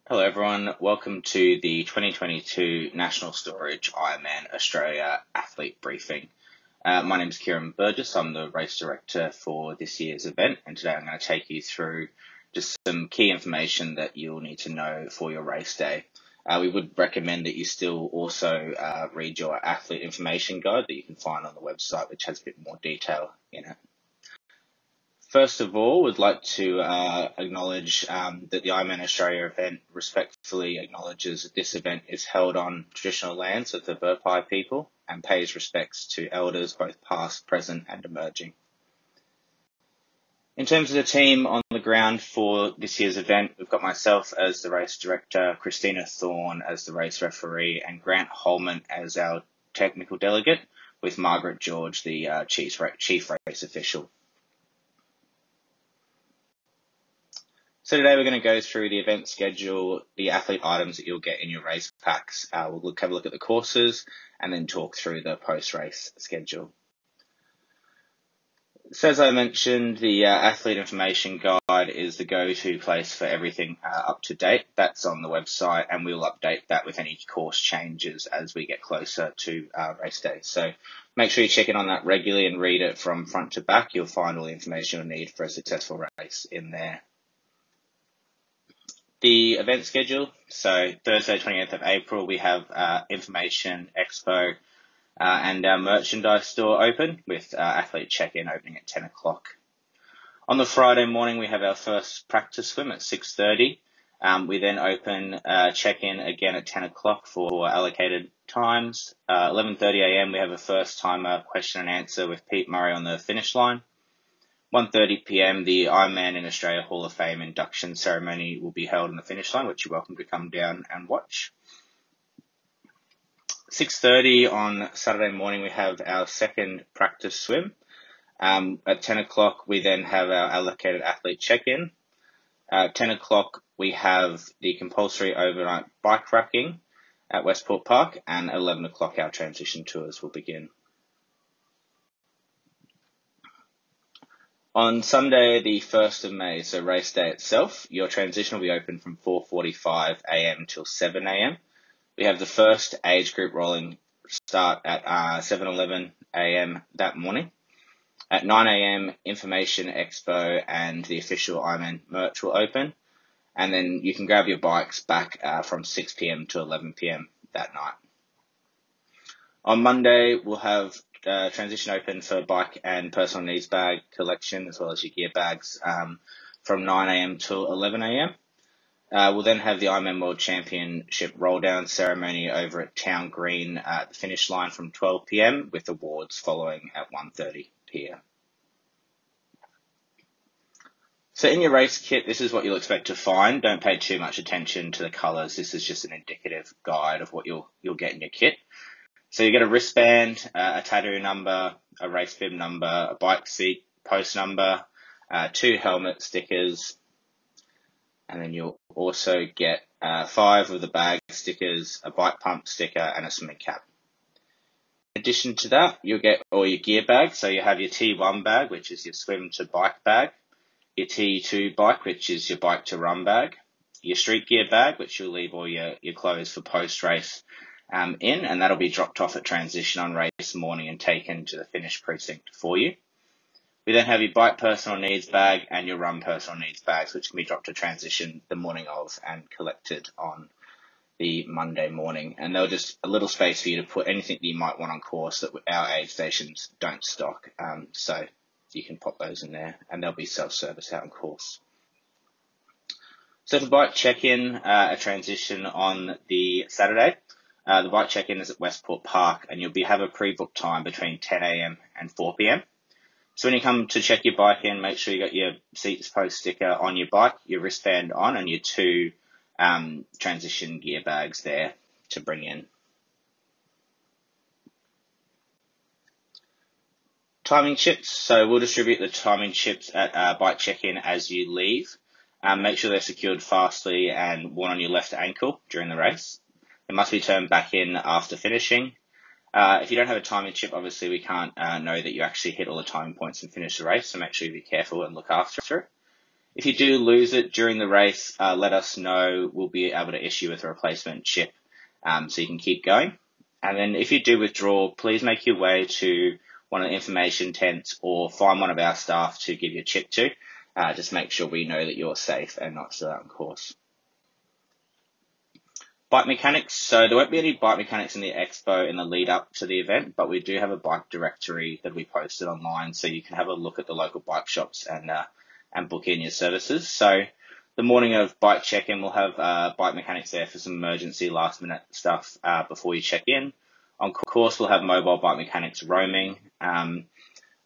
Hello everyone, welcome to the 2022 National Storage Ironman Australia Athlete Briefing. My name is Kieran. I'm the race director for this year's event, and today I'm going to take you through just some key information that you'll need to know for your race day. We would recommend that you still also read your athlete information guide that you can find on the website, which has a bit more detail in it. First of all, we'd like to acknowledge that the Ironman Australia event respectfully acknowledges that this event is held on traditional lands of the Burpai people and pays respects to elders both past, present and emerging. In terms of the team on the ground for this year's event, we've got myself as the race director, Christina Thorne as the race referee, and Grant Holman as our technical delegate, with Margaret George, the chief race official. So today we're going to go through the event schedule, the athlete items that you'll get in your race packs. We'll have a look at the courses and then talk through the post-race schedule. So as I mentioned, the athlete information guide is the go-to place for everything up to date. That's on the website, and we'll update that with any course changes as we get closer to race day. So make sure you check in on that regularly and read it from front to back. You'll find all the information you'll need for a successful race in there. The event schedule, so Thursday 28th of April, we have Information Expo and our merchandise store open with athlete check-in opening at 10 o'clock. On the Friday morning, we have our first practice swim at 6:30. We then open check-in again at 10 o'clock for allocated times. 11:30 a.m. we have a first timer question and answer with Pete Murray on the finish line. 1:30 p.m. the Ironman in Australia Hall of Fame induction ceremony will be held on the finish line, which you're welcome to come down and watch. 6:30 on Saturday morning, we have our second practice swim. At 10 o'clock, we then have our allocated athlete check-in. At 10 o'clock, we have the compulsory overnight bike racking at Westport Park, and at 11 o'clock, our transition tours will begin. On Sunday, the 1st of May, so race day itself, your transition will be open from 4:45 a.m. till 7 a.m. We have the first age group rolling start at 7:11 a.m. that morning. At 9 a.m, Information Expo and the official Ironman merch will open. And then you can grab your bikes back from 6 p.m. to 11 p.m. that night. On Monday, we'll have transition open for bike and personal needs bag collection, as well as your gear bags, from 9 a.m. till 11 a.m. We'll then have the Ironman World Championship roll down ceremony over at Town Green at the finish line from 12 p.m. with awards following at 1:30 p.m. So in your race kit, this is what you'll expect to find. Don't pay too much attention to the colours. This is just an indicative guide of what you'll get in your kit. So you get a wristband, a tattoo number, a race bib number, a bike seat post number, 2 helmet stickers, and then you'll also get 5 of the bag stickers, a bike pump sticker, and a swimming cap. In addition to that, you'll get all your gear bags. So you have your T1 bag, which is your swim to bike bag, your T2 bike, which is your bike to run bag, your street gear bag, which you'll leave all your clothes for post-race in, and that'll be dropped off at transition on race morning and taken to the finish precinct for you. We then have your bike personal needs bag and your run personal needs bags, which can be dropped to transition the morning of and collected on the Monday morning. And there'll just a little space for you to put anything that you might want on course that our aid stations don't stock. So you can pop those in there, and they'll be self-service out on course. So for bike check-in, a transition on the Saturday. The bike check-in is at Westport Park, and you'll have a pre-booked time between 10 a.m. and 4 p.m. So when you come to check your bike in, make sure you got your seats post sticker on your bike, your wristband on, and your 2 transition gear bags there to bring in. Timing chips. So we'll distribute the timing chips at bike check-in as you leave. Make sure they're secured fastly and worn on your left ankle during the race. It must be turned back in after finishing. If you don't have a timing chip, obviously we can't know that you actually hit all the timing points and finish the race, so make sure you be careful and look after it. If you do lose it during the race, let us know. We'll be able to issue with a replacement chip so you can keep going. And then if you do withdraw, please make your way to one of the information tents or find one of our staff to give your chip to. Just make sure we know that you're safe and not still out on course. Bike mechanics. So there won't be any bike mechanics in the expo in the lead up to the event, but we do have a bike directory that we posted online, so you can have a look at the local bike shops and book in your services. So the morning of bike check-in, we'll have bike mechanics there for some emergency last-minute stuff before you check in. On course, we'll have mobile bike mechanics roaming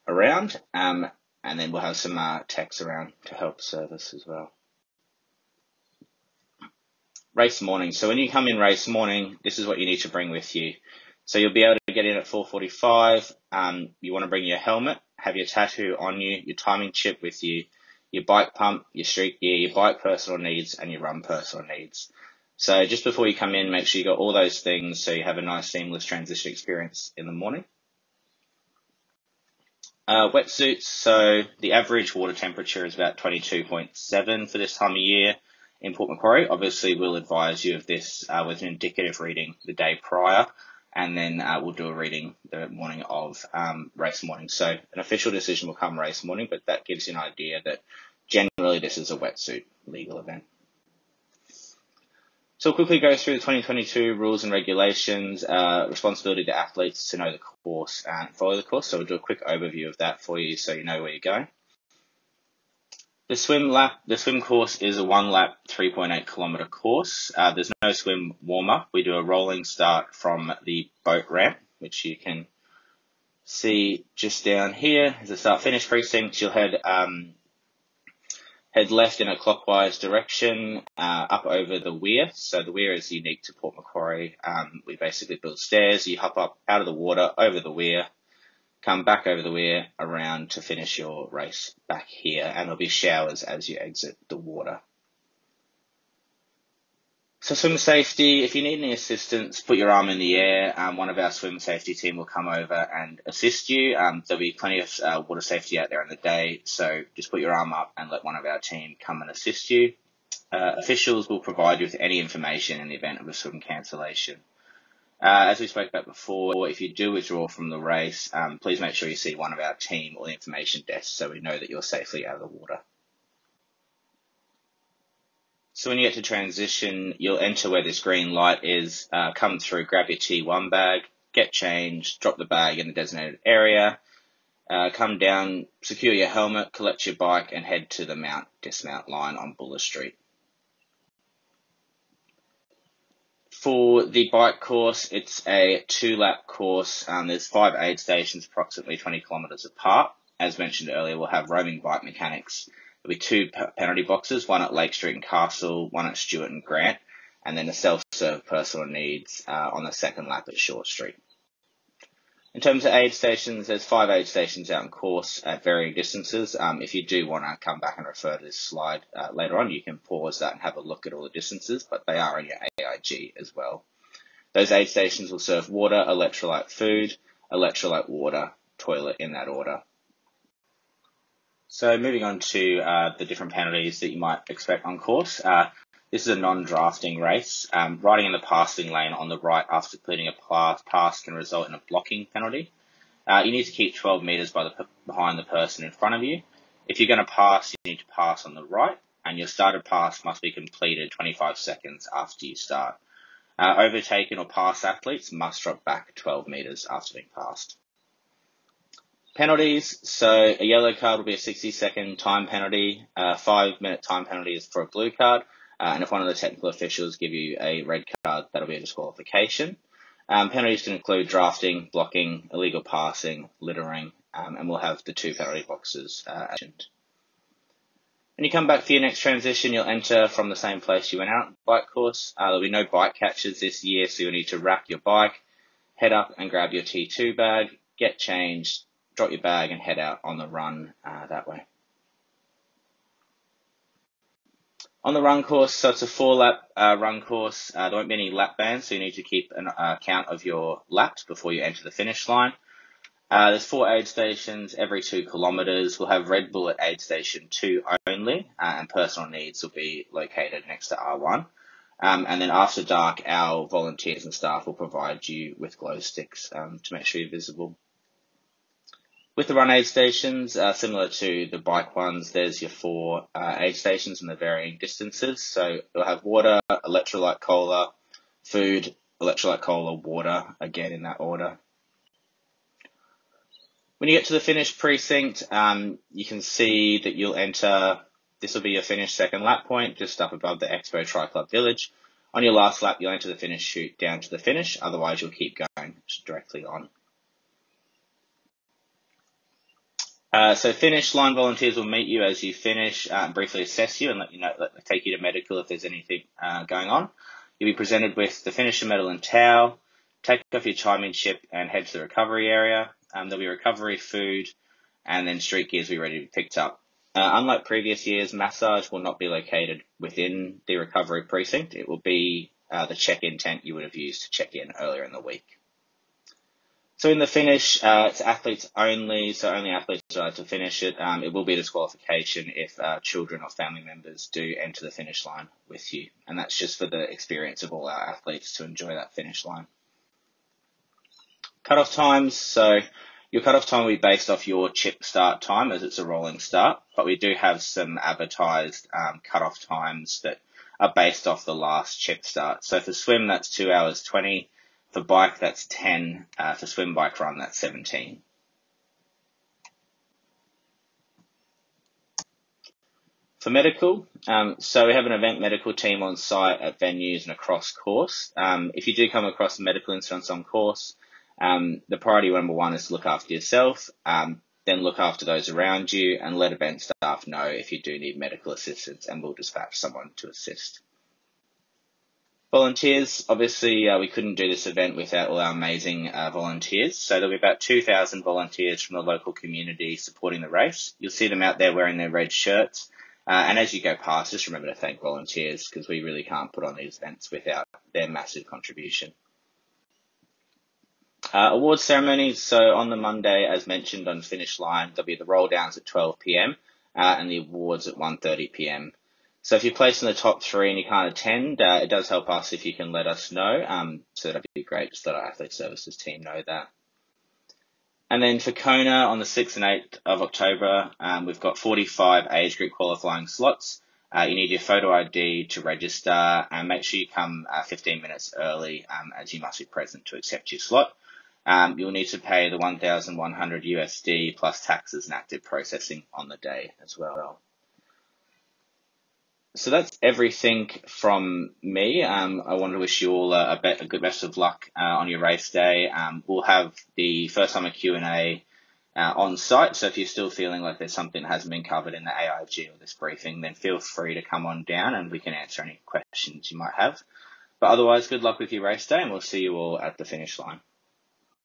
around, and then we'll have some techs around to help service as well. Race morning. So when you come in race morning, this is what you need to bring with you. So you'll be able to get in at 4:45. You want to bring your helmet, have your tattoo on you, your timing chip with you, your bike pump, your street gear, your bike personal needs, and your run personal needs. So just before you come in, make sure you got all those things so you have a nice seamless transition experience in the morning. Wetsuits. So the average water temperature is about 22.7 for this time of year. In Port Macquarie, obviously we'll advise you of this with an indicative reading the day prior, and then we'll do a reading the morning of race morning. So an official decision will come race morning, but that gives you an idea that generally this is a wetsuit legal event. So we'll quickly go through the 2022 rules and regulations, responsibility to athletes to know the course and follow the course. So we'll do a quick overview of that for you so you know where you're going. The swim course is a 1 lap, 3.8 kilometre course. There's no swim warm-up. We do a rolling start from the boat ramp, which you can see just down here. As a start-finish precinct, you'll head left in a clockwise direction up over the weir. So the weir is unique to Port Macquarie. We basically build stairs. You hop up out of the water, over the weir, come back over the weir, around to finish your race back here, and there'll be showers as you exit the water. So swim safety, if you need any assistance, put your arm in the air. One of our swim safety team will come over and assist you. There'll be plenty of water safety out there in the day, so just put your arm up and let one of our team come and assist you. Officials will provide you with any information in the event of a swim cancellation. As we spoke about before, if you do withdraw from the race, please make sure you see one of our team or the information desk so we know that you're safely out of the water. So when you get to transition, you'll enter where this green light is, come through, grab your T1 bag, get changed, drop the bag in the designated area, come down, secure your helmet, collect your bike, and head to the dismount line on Buller Street. For the bike course, it's a 2-lap course. There's 5 aid stations approximately 20 kilometres apart. As mentioned earlier, we'll have roaming bike mechanics. There'll be 2 penalty boxes, one at Lake Street and Castle, one at Stewart and Grant, and then a self-serve personal needs on the second lap at Short Street. In terms of aid stations, there's 5 aid stations out on course at varying distances. If you do want to come back and refer to this slide later on, you can pause that and have a look at all the distances, but they are in your AIG as well. Those aid stations will serve water, electrolyte food, electrolyte water, toilet in that order. So moving on to the different penalties that you might expect on course. This is a non-drafting race. Riding in the passing lane on the right after completing a pass can result in a blocking penalty. You need to keep 12 metres behind the person in front of you. If you're going to pass, you need to pass on the right, and your started pass must be completed 25 seconds after you start. Overtaken or pass athletes must drop back 12 metres after being passed. Penalties. So a yellow card will be a 60-second time penalty. A 5-minute time penalty is for a blue card. And if one of the technical officials give you a red card, that'll be a disqualification. Penalties can include drafting, blocking, illegal passing, littering, and we'll have the 2 penalty boxes mentioned. When you come back for your next transition, you'll enter from the same place you went out, bike course. There'll be no bike catches this year, so you'll need to rack your bike, head up and grab your T2 bag, get changed, drop your bag and head out on the run that way. On the run course, so it's a 4-lap run course. There won't be any lap bands, so you need to keep an account of your laps before you enter the finish line. There's 4 aid stations every 2 kilometres. We'll have Red Bull at aid station 2 only, and personal needs will be located next to R1. And then after dark, our volunteers and staff will provide you with glow sticks to make sure you're visible. With the run aid stations, similar to the bike ones, there's your 4 aid stations in the varying distances. So you'll have water, electrolyte cola, food, electrolyte cola, water, again in that order. When you get to the finish precinct, you can see that you'll enter, this will be your finish second lap point, just up above the Expo Tri-Club Village. On your last lap, you'll enter the finish chute down to the finish, otherwise you'll keep going directly on. So finish line volunteers will meet you as you finish, briefly assess you and let you know, take you to medical if there's anything going on. You'll be presented with the finisher medal and towel, take off your chiming chip and head to the recovery area. There'll be recovery food and then street gears will be ready to be picked up. Unlike previous years, massage will not be located within the recovery precinct. It will be the check-in tent you would have used to check in earlier in the week. So in the finish, it's athletes only, so only athletes are allowed to finish it. It will be a disqualification if children or family members do enter the finish line with you. And that's just for the experience of all our athletes to enjoy that finish line. Cut-off times, so your cut-off time will be based off your chip start time as it's a rolling start, but we do have some advertised cut-off times that are based off the last chip start. So for swim, that's 2 hours 20. For bike, that's 10. For swim, bike, run, that's 17. For medical, so we have an event medical team on site at venues and across course. If you do come across medical incidents on course, the priority number 1 is to look after yourself, then look after those around you and let event staff know if you do need medical assistance and we'll dispatch someone to assist. Volunteers, obviously we couldn't do this event without all our amazing volunteers. So there'll be about 2,000 volunteers from the local community supporting the race. You'll see them out there wearing their red shirts. And as you go past, just remember to thank volunteers because we really can't put on these events without their massive contribution. Awards ceremonies. So on the Monday, as mentioned on finish line, there'll be the roll downs at 12 p.m. And the awards at 1:30 p.m. So if you're placed in the top 3 and you can't attend, it does help us if you can let us know. So that'd be great. Just let our athlete services team know that. And then for Kona on the 6th and 8th of October, we've got 45 age group qualifying slots. You need your photo ID to register and make sure you come 15 minutes early as you must be present to accept your slot. You'll need to pay the 1,100 USD plus taxes and active processing on the day as well. So that's everything from me. I want to wish you all a good best of luck on your race day. We'll have the first time a Q&A on site. So if you're still feeling like there's something that hasn't been covered in the AIG or this briefing, then feel free to come on down and we can answer any questions you might have. But otherwise, good luck with your race day and we'll see you all at the finish line.